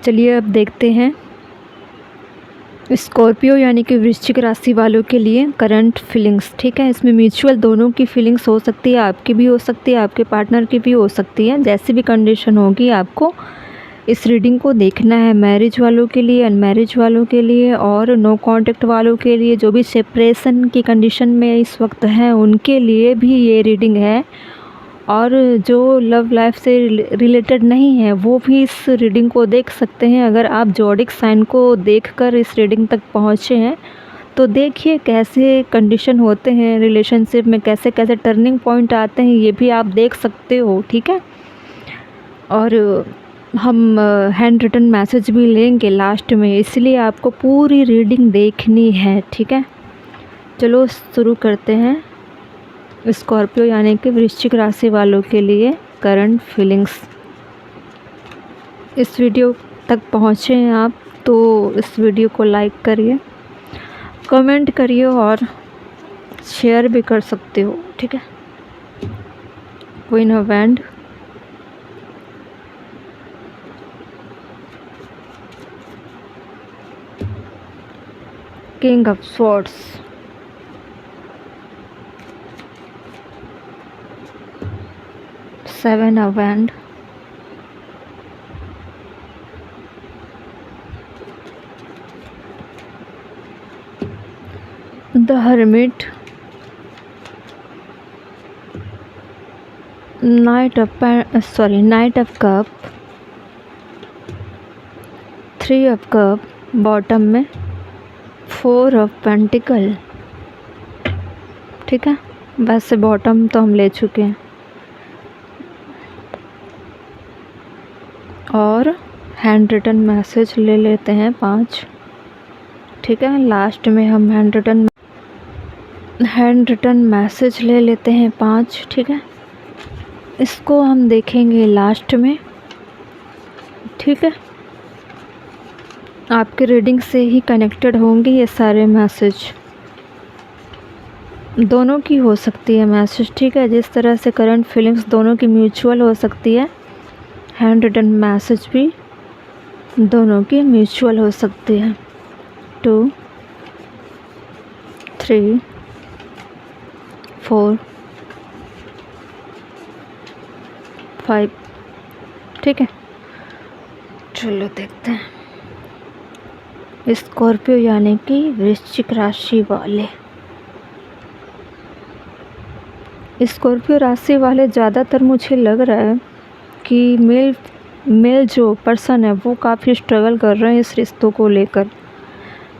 चलिए अब देखते हैं स्कॉर्पियो यानी कि वृश्चिक राशि वालों के लिए करंट फीलिंग्स। ठीक है, इसमें म्यूचुअल दोनों की फीलिंग्स हो सकती है, आपकी भी हो सकती है, आपके पार्टनर की भी हो सकती है। जैसी भी कंडीशन होगी आपको इस रीडिंग को देखना है। मैरिज वालों के लिए, अनमैरिज वालों के लिए और नो कांटेक्ट वालों के लिए, जो भी सेपरेशन की कंडीशन में इस वक्त हैं उनके लिए भी ये रीडिंग है। और जो लव लाइफ से रिलेटेड नहीं है वो भी इस रीडिंग को देख सकते हैं। अगर आप ज़ोडिएक साइन को देखकर इस रीडिंग तक पहुँचे हैं तो देखिए कैसे कंडीशन होते हैं रिलेशनशिप में, कैसे कैसे टर्निंग पॉइंट आते हैं, ये भी आप देख सकते हो। ठीक है, और हम हैंड रिटन मैसेज भी लेंगे लास्ट में, इसलिए आपको पूरी रीडिंग देखनी है। ठीक है, चलो शुरू करते हैं। स्कॉर्पियो यानी कि वृश्चिक राशि वालों के लिए करंट फीलिंग्स। इस वीडियो तक पहुँचे हैं आप तो इस वीडियो को लाइक करिए, कमेंट करिए और शेयर भी कर सकते हो। ठीक है, queen of wand, king of swords, seven of wand, the hermit, night of cup, three of cup, bottom में फोर ऑफ पेंटिकल। ठीक है, वैसे बॉटम तो हम ले चुके हैं। और हैंड रिटन मैसेज ले लेते हैं 5। ठीक है, लास्ट में हम हैंड रिटन मैसेज ले लेते हैं 5। ठीक है, इसको हम देखेंगे लास्ट में। ठीक है, आपके रीडिंग से ही कनेक्टेड होंगे ये सारे मैसेज, दोनों की हो सकती है मैसेज। ठीक है, जिस तरह से करंट फीलिंग्स दोनों की म्यूचुअल हो सकती है, हैंड रिटन मैसेज भी दोनों की म्यूचुअल हो सकती है। 2 3 4 5। ठीक है, चलो देखते हैं स्कॉर्पियो यानी कि वृश्चिक राशि वाले। स्कॉर्पियो राशि वाले ज़्यादातर मुझे लग रहा है कि मेल जो पर्सन है वो काफ़ी स्ट्रगल कर रहे हैं इस रिश्तों को लेकर।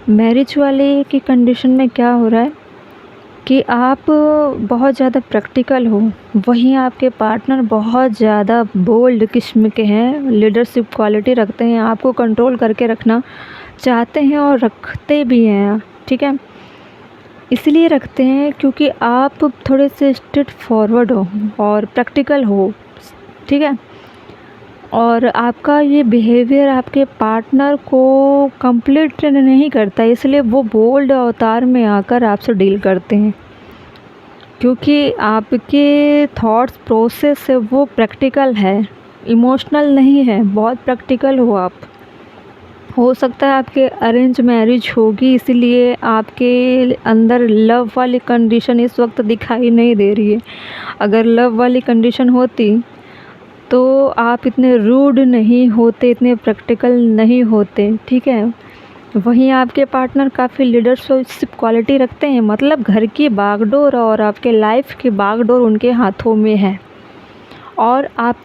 मैरिज वाले की कंडीशन में क्या हो रहा है कि आप बहुत ज़्यादा प्रैक्टिकल हो, वहीं आपके पार्टनर बहुत ज़्यादा बोल्ड किस्म के हैं, लीडरशिप क्वालिटी रखते हैं, आपको कंट्रोल करके रखना चाहते हैं और रखते भी हैं। ठीक है, इसलिए रखते हैं क्योंकि आप थोड़े से स्ट्रेट फॉरवर्ड हो और प्रैक्टिकल हो। ठीक है, और आपका ये बिहेवियर आपके पार्टनर को कंप्लीट नहीं करता, इसलिए वो बोल्ड अवतार में आकर आपसे डील करते हैं, क्योंकि आपके थॉट्स प्रोसेस से वो प्रैक्टिकल है, इमोशनल नहीं है, बहुत प्रैक्टिकल हो आप। हो सकता है आपके अरेंज मैरिज होगी, इसीलिए आपके अंदर लव वाली कंडीशन इस वक्त दिखाई नहीं दे रही है। अगर लव वाली कंडीशन होती तो आप इतने रूड नहीं होते, इतने प्रैक्टिकल नहीं होते। ठीक है, वहीं आपके पार्टनर काफ़ी लीडरशिप क्वालिटी रखते हैं, मतलब घर की बागडोर और आपके लाइफ की बागडोर उनके हाथों में है। और आप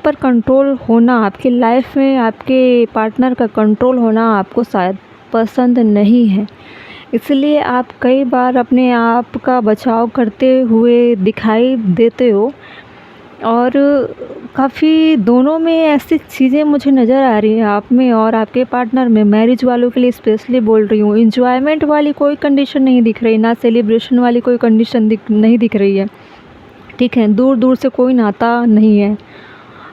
पर कंट्रोल होना, आपकी लाइफ में आपके पार्टनर का कंट्रोल होना आपको शायद पसंद नहीं है, इसलिए आप कई बार अपने आप का बचाव करते हुए दिखाई देते हो। और काफ़ी दोनों में ऐसी चीज़ें मुझे नज़र आ रही हैं आप में और आपके पार्टनर में। मैरिज वालों के लिए स्पेशली बोल रही हूँ, एंजॉयमेंट वाली कोई कंडीशन नहीं दिख रही, ना सेलिब्रेशन वाली कोई कंडीशन नहीं दिख रही है। ठीक है, दूर दूर से कोई नाता नहीं है।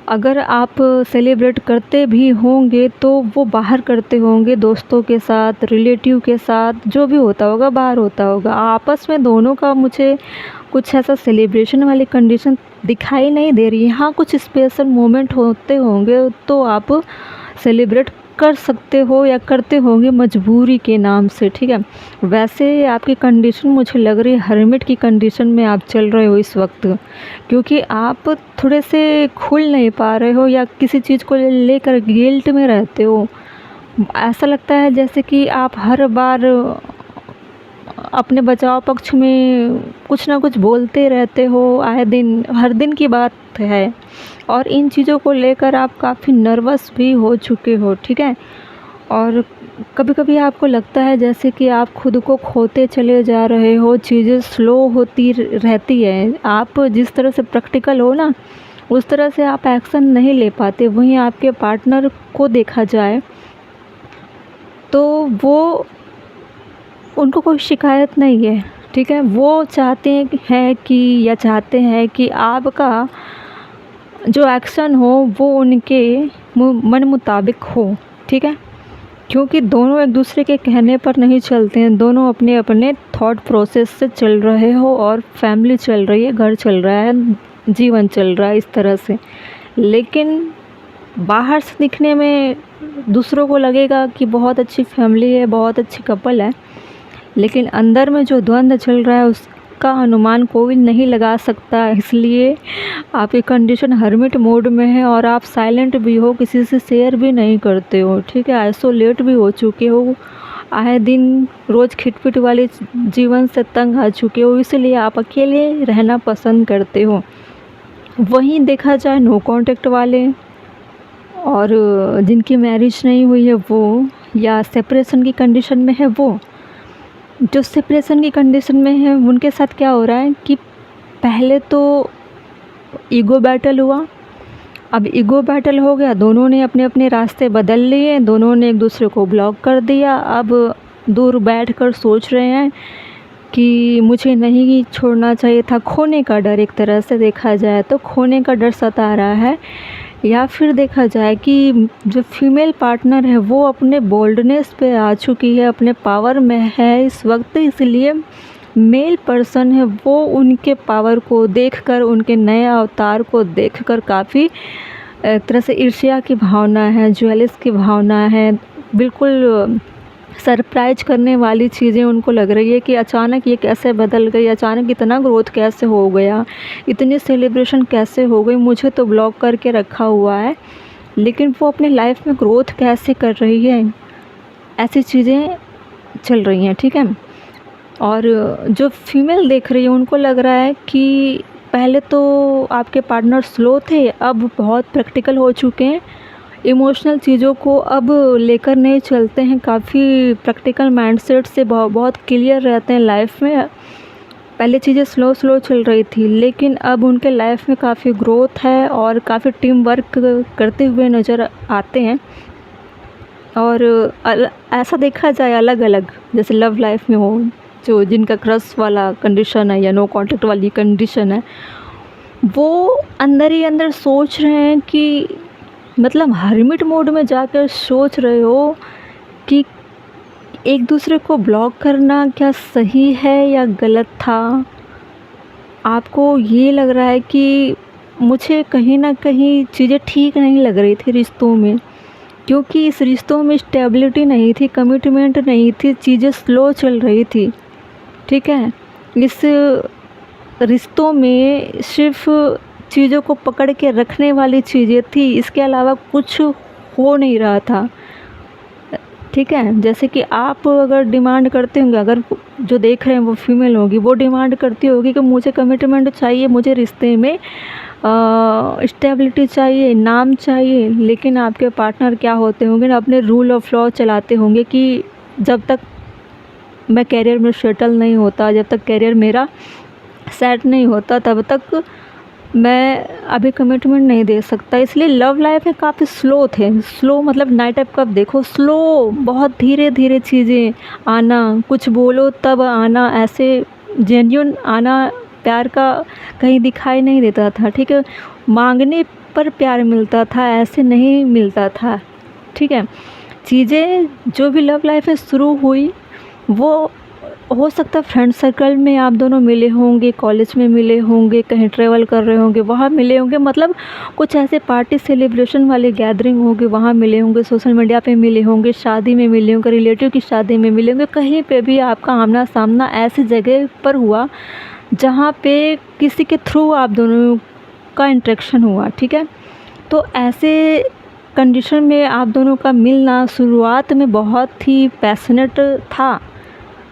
अगर आप सेलिब्रेट करते भी होंगे तो वो बाहर करते होंगे, दोस्तों के साथ, रिलेटिव के साथ, जो भी होता होगा बाहर होता होगा। आपस में दोनों का मुझे कुछ ऐसा सेलिब्रेशन वाली कंडीशन दिखाई नहीं दे रही है। हाँ, कुछ स्पेशल मोमेंट होते होंगे तो आप सेलिब्रेट कर सकते हो या करते होंगे मजबूरी के नाम से, ठीक है। वैसे आपकी कंडीशन मुझे लग रही है हर्मिट की कंडीशन में आप चल रहे हो इस वक्त, क्योंकि आप थोड़े से खुल नहीं पा रहे हो या किसी चीज़ को लेकर गिल्ट में रहते हो। ऐसा लगता है जैसे कि आप हर बार अपने बचाव पक्ष में कुछ ना कुछ बोलते रहते हो, आए दिन, हर दिन की बात है। और इन चीज़ों को लेकर आप काफ़ी नर्वस भी हो चुके हो, ठीक है। और कभी कभी आपको लगता है जैसे कि आप खुद को खोते चले जा रहे हो, चीज़ें स्लो होती रहती है। आप जिस तरह से प्रैक्टिकल हो ना, उस तरह से आप एक्शन नहीं ले पाते। वहीं आपके पार्टनर को देखा जाए तो वो, उनको कोई शिकायत नहीं है, ठीक है। वो चाहते हैं कि आपका जो एक्शन हो वो उनके मन मुताबिक हो, ठीक है। क्योंकि दोनों एक दूसरे के कहने पर नहीं चलते हैं, दोनों अपने अपने थॉट प्रोसेस से चल रहे हो और फैमिली चल रही है, घर चल रहा है, जीवन चल रहा है इस तरह से। लेकिन बाहर से दिखने में दूसरों को लगेगा कि बहुत अच्छी फैमिली है, बहुत अच्छी कपल है, लेकिन अंदर में जो द्वंद्व चल रहा है उसका अनुमान कोई नहीं लगा सकता। इसलिए आपकी कंडीशन हर्मिट मोड में है और आप साइलेंट भी हो, किसी से शेयर भी नहीं करते हो, ठीक है। आइसोलेट भी हो चुके हो, आए दिन रोज़ खिटपिट वाले जीवन से तंग आ चुके हो, इसलिए आप अकेले रहना पसंद करते हो। वहीं देखा जाए नो कांटेक्ट वाले और जिनकी मैरिज नहीं हुई है वो, या सेपरेशन की कंडीशन में है वो, जो सेपरेशन की कंडीशन में है उनके साथ क्या हो रहा है कि पहले तो ईगो बैटल हुआ। अब ईगो बैटल हो गया, दोनों ने अपने अपने रास्ते बदल लिए, दोनों ने एक दूसरे को ब्लॉक कर दिया। अब दूर बैठकर सोच रहे हैं कि मुझे नहीं छोड़ना चाहिए था। खोने का डर, एक तरह से देखा जाए तो खोने का डर सता रहा है। या फिर देखा जाए कि जो फीमेल पार्टनर है वो अपने बोल्डनेस पे आ चुकी है, अपने पावर में है इस वक्त, इसलिए मेल पर्सन है वो उनके पावर को देखकर, उनके नए अवतार को देखकर काफ़ी एक तरह से ईर्ष्या की भावना है, ज्वेलस की भावना है, बिल्कुल सरप्राइज करने वाली चीज़ें उनको लग रही है कि अचानक ये कैसे बदल गई, अचानक इतना ग्रोथ कैसे हो गया, इतनी सेलिब्रेशन कैसे हो गई, मुझे तो ब्लॉक करके रखा हुआ है, लेकिन वो अपने लाइफ में ग्रोथ कैसे कर रही है, ऐसी चीज़ें चल रही हैं, ठीक है। और जो फीमेल देख रही है उनको लग रहा है कि पहले तो आपके पार्टनर स्लो थे, अब बहुत प्रैक्टिकल हो चुके हैं, इमोशनल चीज़ों को अब लेकर नहीं चलते हैं, काफ़ी प्रैक्टिकल माइंडसेट से बहुत क्लियर रहते हैं लाइफ में। पहले चीज़ें स्लो स्लो चल रही थी, लेकिन अब उनके लाइफ में काफ़ी ग्रोथ है और काफ़ी टीम वर्क करते हुए नज़र आते हैं। और ऐसा देखा जाए अलग अलग, जैसे लव लाइफ में हो, जो जिनका क्रश वाला कंडीशन है या नो कांटेक्ट वाली कंडीशन है, वो अंदर ही अंदर सोच रहे हैं कि, मतलब हर्मिट मोड में जाकर सोच रहे हो कि एक दूसरे को ब्लॉक करना क्या सही है या गलत था। आपको ये लग रहा है कि मुझे कहीं ना कहीं चीज़ें ठीक नहीं लग रही थी रिश्तों में, क्योंकि इस रिश्तों में स्टेबिलिटी नहीं थी, कमिटमेंट नहीं थी, चीज़ें स्लो चल रही थी, ठीक है। इस रिश्तों में सिर्फ चीज़ों को पकड़ के रखने वाली चीज़ें थी, इसके अलावा कुछ हो नहीं रहा था, ठीक है। जैसे कि आप अगर डिमांड करते होंगे, अगर जो देख रहे हैं वो फीमेल होगी, वो डिमांड करती होगी कि मुझे कमिटमेंट चाहिए, मुझे रिश्ते में स्टेबिलिटी चाहिए, नाम चाहिए, लेकिन आपके पार्टनर क्या होते होंगे ना, अपने रूल ऑफ लॉ चलाते होंगे कि जब तक मैं कैरियर में सेटल नहीं होता, जब तक कैरियर मेरा सेट नहीं होता, तब तक मैं अभी कमिटमेंट नहीं दे सकता। इसलिए लव लाइफ में काफ़ी स्लो थे। स्लो मतलब नाइट ऑफ कप देखो, स्लो, बहुत धीरे धीरे चीज़ें आना, कुछ बोलो तब आना, ऐसे जेन्युइन आना प्यार का कहीं दिखाई नहीं देता था, ठीक है। मांगने पर प्यार मिलता था, ऐसे नहीं मिलता था, ठीक है। चीज़ें जो भी लव लाइफ में शुरू हुई वो हो सकता है फ्रेंड सर्कल में आप दोनों मिले होंगे, कॉलेज में मिले होंगे, कहीं ट्रैवल कर रहे होंगे वहाँ मिले होंगे, मतलब कुछ ऐसे पार्टी सेलिब्रेशन वाले गैदरिंग होंगे वहाँ मिले होंगे, सोशल मीडिया पे मिले होंगे, शादी में मिले होंगे, रिलेटिव की शादी में मिले होंगे, कहीं पे भी आपका आमना सामना ऐसी जगह पर हुआ जहाँ पे किसी के थ्रू आप दोनों का इंटरेक्शन हुआ, ठीक है। तो ऐसे कंडीशन में आप दोनों का मिलना शुरुआत में बहुत ही पैशनेट था।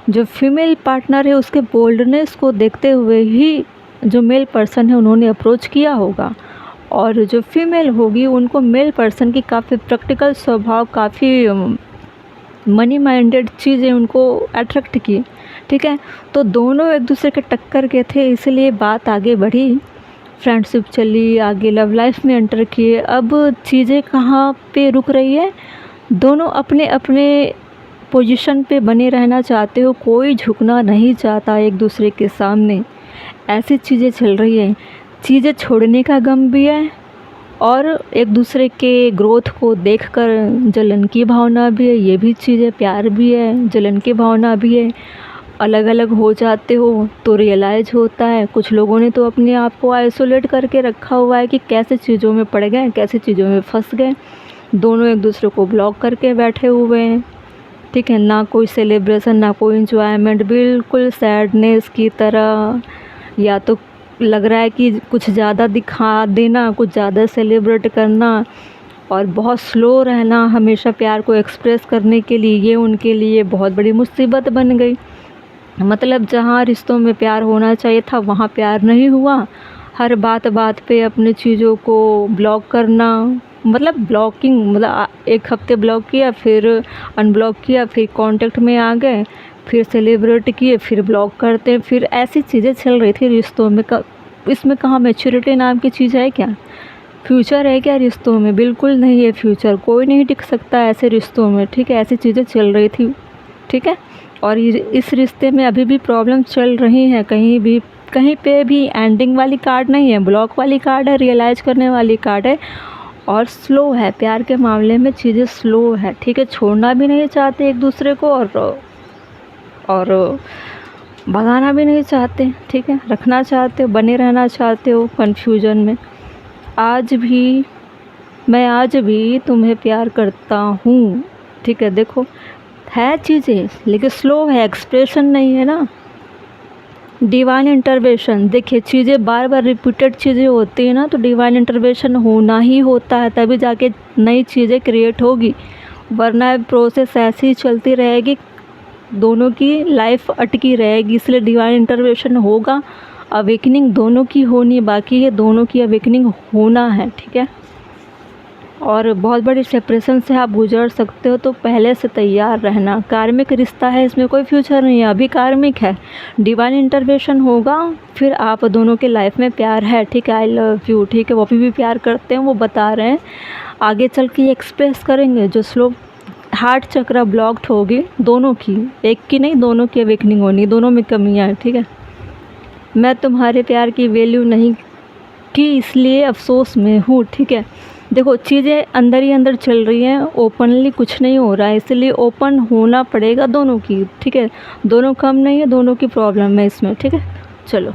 जो फीमेल पार्टनर है उसके बोल्डनेस को देखते हुए ही जो मेल पर्सन है उन्होंने अप्रोच किया होगा, और जो फीमेल होगी उनको मेल पर्सन की काफ़ी प्रैक्टिकल स्वभाव, काफ़ी मनी माइंडेड चीज़ें उनको अट्रैक्ट की, ठीक है। तो दोनों एक दूसरे के टक्कर के थे, इसलिए बात आगे बढ़ी, फ्रेंडशिप चली आगे, लव लाइफ में एंटर किए। अब चीज़ें कहाँ पे रुक रही है, दोनों अपने अपने पोजीशन पे बने रहना चाहते हो, कोई झुकना नहीं चाहता एक दूसरे के सामने, ऐसी चीज़ें चल रही है। चीज़ें छोड़ने का गम भी है और एक दूसरे के ग्रोथ को देखकर जलन की भावना भी है, ये भी चीज़ें, प्यार भी है, जलन की भावना भी है। अलग अलग हो जाते हो तो रियलाइज़ होता है, कुछ लोगों ने तो अपने आप को आइसोलेट करके रखा हुआ है कि कैसे चीज़ों में पड़ गए, कैसे चीज़ों में फंस गए, दोनों एक दूसरे को ब्लॉक करके बैठे हुए हैं, ठीक है। ना कोई सेलिब्रेशन, ना कोई इन्जॉयमेंट, बिल्कुल सैडनेस की तरह, या तो लग रहा है कि कुछ ज़्यादा दिखा देना, कुछ ज़्यादा सेलिब्रेट करना, और बहुत स्लो रहना हमेशा प्यार को एक्सप्रेस करने के लिए, ये उनके लिए बहुत बड़ी मुसीबत बन गई। मतलब जहाँ रिश्तों में प्यार होना चाहिए था वहाँ प्यार नहीं हुआ, हर बात बात पे अपने चीज़ों को ब्लॉक करना, मतलब ब्लॉकिंग, मतलब एक हफ्ते ब्लॉक किया, फिर अनब्लॉक किया, फिर कांटेक्ट में आ गए, फिर सेलिब्रेट किए, फिर ब्लॉक करते हैं, फिर ऐसी चीज़ें चल रही थी रिश्तों में। इसमें कहाँ मैच्योरिटी नाम की चीज़ है क्या, फ्यूचर है क्या रिश्तों में? बिल्कुल नहीं है फ्यूचर, कोई नहीं टिक सकता ऐसे रिश्तों में, ठीक है। ऐसी चीज़ें चल रही थी, ठीक है। और इस रिश्ते में अभी भी प्रॉब्लम चल रही हैं, कहीं पे भी एंडिंग वाली कार्ड नहीं है, ब्लॉक वाली कार्ड है, रियलाइज़ करने वाली कार्ड है, और स्लो है प्यार के मामले में, चीज़ें स्लो है, ठीक है। छोड़ना भी नहीं चाहते एक दूसरे को, और भगाना भी नहीं चाहते, ठीक है। रखना चाहते हो, बने रहना चाहते हो कन्फ्यूजन में। मैं आज भी तुम्हें प्यार करता हूँ, ठीक है। देखो है चीज़ें, लेकिन स्लो है, एक्सप्रेशन नहीं है ना। डिवाइन इंटरवेंशन, देखिए चीज़ें बार बार रिपीटेड चीज़ें होती है ना, तो डिवाइन इंटरवेंशन होना ही होता है, तभी जाके नई चीज़ें क्रिएट होगी, वरना प्रोसेस ऐसी ही चलती रहेगी, दोनों की लाइफ अटकी रहेगी। इसलिए डिवाइन इंटरवेंशन होगा, अवेकनिंग दोनों की होनी बाकी है, दोनों की अवेकनिंग होना है, ठीक है। और बहुत बड़ी सेपरेशन से आप गुजर सकते हो, तो पहले से तैयार रहना। कार्मिक रिश्ता है, इसमें कोई फ्यूचर नहीं है, अभी कार्मिक है, डिवाइन इंटरवेंशन होगा, फिर आप दोनों के लाइफ में प्यार है, ठीक है। आई लव यू, ठीक है, वो भी प्यार करते हैं, वो बता रहे हैं, आगे चल के एक्सप्रेस करेंगे। जो स्लो हार्ट चक्र ब्लॉक्ड होगी दोनों की, एक की नहीं, दोनों की अवेकनिंग होनी, दोनों में कमियाँ हैं, ठीक है। मैं तुम्हारे प्यार की वैल्यू नहीं की, इसलिए अफसोस में हूँ, ठीक है। देखो चीज़ें अंदर ही अंदर चल रही हैं, ओपनली कुछ नहीं हो रहा है, इसलिए ओपन होना पड़ेगा दोनों की, ठीक है। दोनों कम नहीं है, दोनों की प्रॉब्लम है इसमें, ठीक है। चलो।